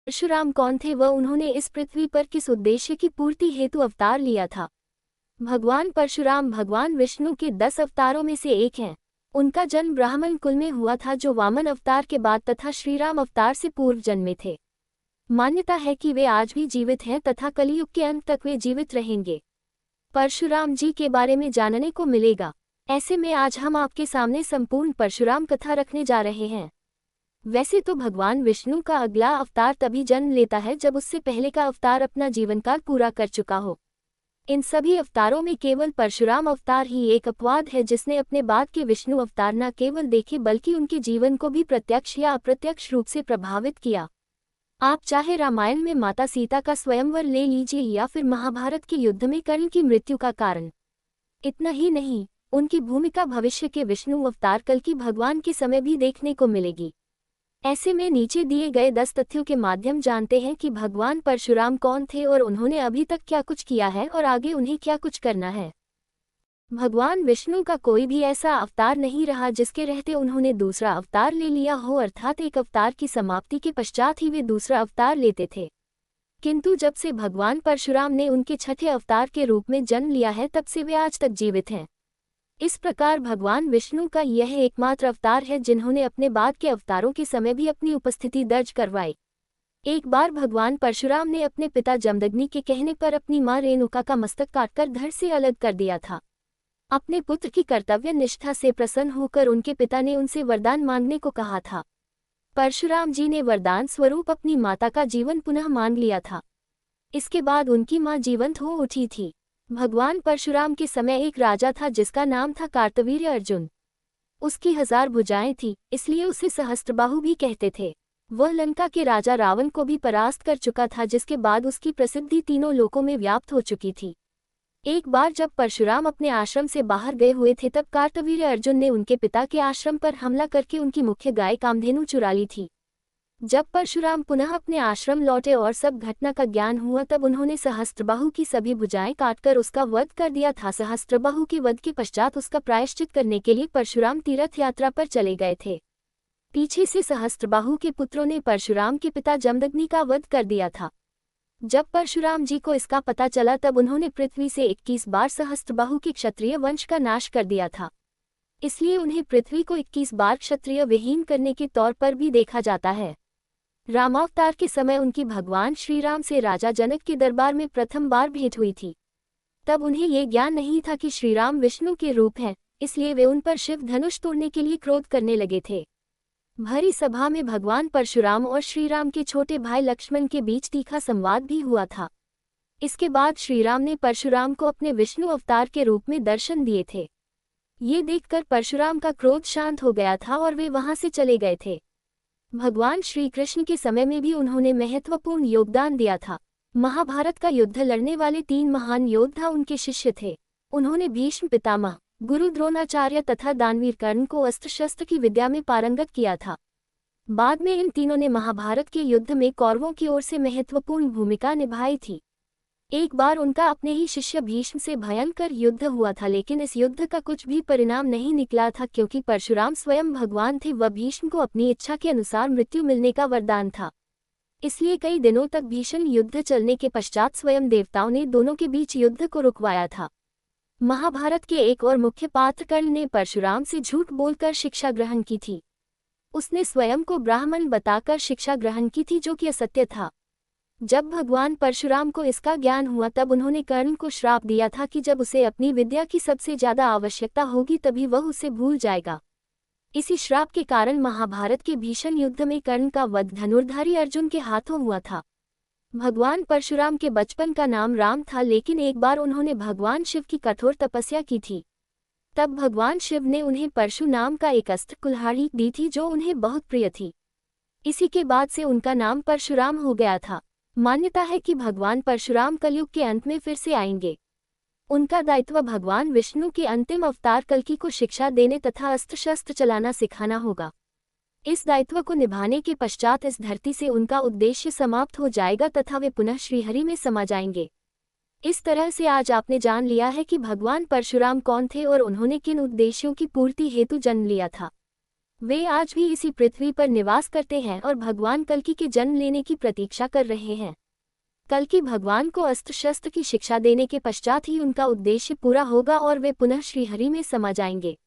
परशुराम कौन थे व उन्होंने इस पृथ्वी पर किस उद्देश्य की पूर्ति हेतु अवतार लिया था। भगवान परशुराम भगवान विष्णु के 10 अवतारों में से एक हैं। उनका जन्म ब्राह्मण कुल में हुआ था जो वामन अवतार के बाद तथा श्रीराम अवतार से पूर्व जन्मे थे। मान्यता है कि वे आज भी जीवित हैं तथा कलियुग के अंत तक वे जीवित रहेंगे। परशुराम जी के बारे में जानने को मिलेगा। ऐसे में आज हम आपके सामने संपूर्ण परशुराम कथा रखने जा रहे हैं। वैसे तो भगवान विष्णु का अगला अवतार तभी जन्म लेता है जब उससे पहले का अवतार अपना जीवनकाल पूरा कर चुका हो। इन सभी अवतारों में केवल परशुराम अवतार ही एक अपवाद है जिसने अपने बाद के विष्णु अवतार न केवल देखे बल्कि उनके जीवन को भी प्रत्यक्ष या अप्रत्यक्ष रूप से प्रभावित किया। आप चाहे रामायण में माता सीता का स्वयंवर ले लीजिए या फिर महाभारत के युद्ध में कर्ण की मृत्यु का कारण। इतना ही नहीं, उनकी भूमिका भविष्य के विष्णु अवतार कल की भगवान के समय भी देखने को मिलेगी। ऐसे में नीचे दिए गए 10 तथ्यों के माध्यम जानते हैं कि भगवान परशुराम कौन थे और उन्होंने अभी तक क्या कुछ किया है और आगे उन्हें क्या कुछ करना है। भगवान विष्णु का कोई भी ऐसा अवतार नहीं रहा जिसके रहते उन्होंने दूसरा अवतार ले लिया हो, अर्थात एक अवतार की समाप्ति के पश्चात ही वे दूसरा अवतार लेते थे। किंतु जब से भगवान परशुराम ने उनके छठे अवतार के रूप में जन्म लिया है तब से वे आज तक जीवित हैं। इस प्रकार भगवान विष्णु का यह एकमात्र अवतार है जिन्होंने अपने बाद के अवतारों के समय भी अपनी उपस्थिति दर्ज करवाई। एक बार भगवान परशुराम ने अपने पिता जमदग्नि के कहने पर अपनी मां रेणुका का मस्तक काटकर धड़ से अलग कर दिया था। अपने पुत्र की कर्तव्य निष्ठा से प्रसन्न होकर उनके पिता ने उनसे वरदान मांगने को कहा था। परशुराम जी ने वरदान स्वरूप अपनी माता का जीवन पुनः मांग लिया था। इसके बाद उनकी मां जीवंत हो उठी थी। भगवान परशुराम के समय एक राजा था जिसका नाम था कार्तवीर्य अर्जुन। उसकी 1000 भुजाएं थी, इसलिए उसे सहस्त्रबाहु भी कहते थे। वह लंका के राजा रावण को भी परास्त कर चुका था, जिसके बाद उसकी प्रसिद्धि तीनों लोकों में व्याप्त हो चुकी थी। एक बार जब परशुराम अपने आश्रम से बाहर गए हुए थे तब कार्तवीर्य अर्जुन ने उनके पिता के आश्रम पर हमला करके उनकी मुख्य गाय कामधेनु चुरा ली थी। जब परशुराम पुनः अपने आश्रम लौटे और सब घटना का ज्ञान हुआ तब उन्होंने सहस्त्रबाहु की सभी भुजाएं काटकर उसका वध कर दिया था। सहस्त्रबाहु के वध के पश्चात उसका प्रायश्चित करने के लिए परशुराम तीर्थ यात्रा पर चले गए थे। पीछे से सहस्त्रबाहु के पुत्रों ने परशुराम के पिता जमदग्नि का वध कर दिया था। जब परशुराम जी को इसका पता चला तब उन्होंने पृथ्वी से 21 बार सहस्त्रबाहु के क्षत्रिय वंश का नाश कर दिया था। इसलिए उन्हें पृथ्वी को 21 बार क्षत्रिय विहीन करने के तौर पर भी देखा जाता है। रामावतार के समय उनकी भगवान श्रीराम से राजा जनक के दरबार में प्रथम बार भेंट हुई थी। तब उन्हें ये ज्ञान नहीं था कि श्रीराम विष्णु के रूप हैं, इसलिए वे उन पर शिव धनुष तोड़ने के लिए क्रोध करने लगे थे। भरी सभा में भगवान परशुराम और श्रीराम के छोटे भाई लक्ष्मण के बीच तीखा संवाद भी हुआ था। इसके बाद श्रीराम ने परशुराम को अपने विष्णु अवतार के रूप में दर्शन दिए थे। ये देखकर परशुराम का क्रोध शांत हो गया था और वे वहां से चले गए थे। भगवान श्री कृष्ण के समय में भी उन्होंने महत्वपूर्ण योगदान दिया था। महाभारत का युद्ध लड़ने वाले 3 महान योद्धा उनके शिष्य थे। उन्होंने भीष्म पितामह, गुरु द्रोणाचार्य तथा दानवीर कर्ण को अस्त्र शस्त्र की विद्या में पारंगत किया था। बाद में इन तीनों ने महाभारत के युद्ध में कौरवों की ओर से महत्वपूर्ण भूमिका निभाई थी। एक बार उनका अपने ही शिष्य भीष्म से भयंकर युद्ध हुआ था, लेकिन इस युद्ध का कुछ भी परिणाम नहीं निकला था क्योंकि परशुराम स्वयं भगवान थे व भीष्म को अपनी इच्छा के अनुसार मृत्यु मिलने का वरदान था। इसलिए कई दिनों तक भीषण युद्ध चलने के पश्चात स्वयं देवताओं ने दोनों के बीच युद्ध को रुकवाया था। महाभारत के एक और मुख्य पात्र कर्ण ने परशुराम से झूठ बोलकर शिक्षा ग्रहण की थी। उसने स्वयं को ब्राह्मण बताकर शिक्षा ग्रहण की थी, जो कि असत्य था। जब भगवान परशुराम को इसका ज्ञान हुआ तब उन्होंने कर्ण को श्राप दिया था कि जब उसे अपनी विद्या की सबसे ज्यादा आवश्यकता होगी तभी वह उसे भूल जाएगा। इसी श्राप के कारण महाभारत के भीषण युद्ध में कर्ण का वध धनुर्धारी अर्जुन के हाथों हुआ था। भगवान परशुराम के बचपन का नाम राम था, लेकिन एक बार उन्होंने भगवान शिव की कठोर तपस्या की थी। तब भगवान शिव ने उन्हें परशु नाम का एक अस्त्र कुल्हाड़ी दी थी जो उन्हें बहुत प्रिय थी। इसी के बाद से उनका नाम परशुराम हो गया था। मान्यता है कि भगवान परशुराम कलयुग के अंत में फिर से आएंगे। उनका दायित्व भगवान विष्णु के अंतिम अवतार कल्कि को शिक्षा देने तथा अस्त्र शस्त्र चलाना सिखाना होगा। इस दायित्व को निभाने के पश्चात इस धरती से उनका उद्देश्य समाप्त हो जाएगा तथा वे पुनः श्रीहरि में समा जाएंगे। इस तरह से आज आपने जान लिया है कि भगवान परशुराम कौन थे और उन्होंने किन उद्देश्यों की पूर्ति हेतु जन्म लिया था। वे आज भी इसी पृथ्वी पर निवास करते हैं और भगवान कल्कि के जन्म लेने की प्रतीक्षा कर रहे हैं। कल्कि भगवान को अस्त्र शस्त्र की शिक्षा देने के पश्चात ही उनका उद्देश्य पूरा होगा और वे पुनः श्रीहरि में समा जाएंगे।